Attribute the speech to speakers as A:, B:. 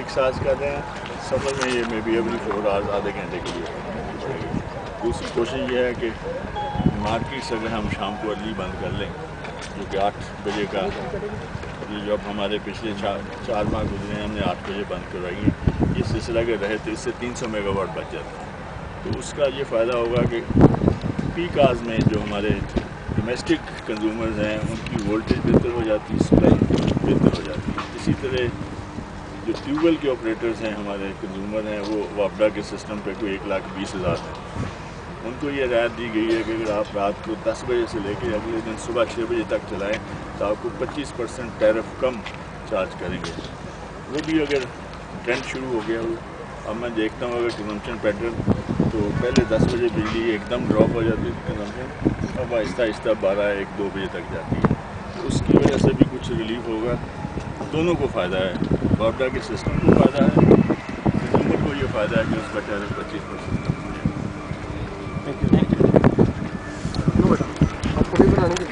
A: 6 hours कर रहे हैं, समर में ये मे बी एवरी 4 आवर्स आधे घंटे के लिए। दूसरी कोशिश ये है कि मार्केट्स अगर हम शाम को अर्ली बंद कर लें, जो कि 8 बजे का, जब हमारे पिछले 4 माह गुजरे हैं हमने 8 बजे बंद करवाई है, ये सिलसिला अगर रहे तो इससे 300 मेगावाट बच जाता है। तो उसका ये फ़ायदा होगा कि पीक आवर्स में जो हमारे डोमेस्टिक कंज्यूमर्स हैं उनकी वोल्टेज बेहतर हो जाती है, सप्लाई बेहतर हो जाती है। इसी तरह जो ट्यूबवेल के ऑपरेटर्स हैं, हमारे कंज्यूमर हैं, वो वापडा के सिस्टम पे कोई 1,20,000 है, उनको ये राहत दी गई है कि अगर आप रात को 10 बजे से लेकर अगले दिन सुबह 6 बजे तक चलाएं तो आपको 25% टैरिफ कम चार्ज करेंगे। वो भी अगर ट्रेंड शुरू हो गया हो, अब मैं देखता हूँ अगर कंजम्पशन पैटर्न, तो पहले 10 बजे बिजली एकदम ड्रॉप हो जाती थी कंजम्पशन, अब आहिस्ता आहिस्ता 12-1-2 बजे तक जाती है। तो उसकी वजह से भी कुछ रिलीफ होगा, दोनों को फ़ायदा है, वापडा के सिस्टम को फ़ायदा है, कंज्यूमर को ये फ़ायदा है कि उसका टैरिफ 25%
B: थैंक यू। आपको भी बनाने की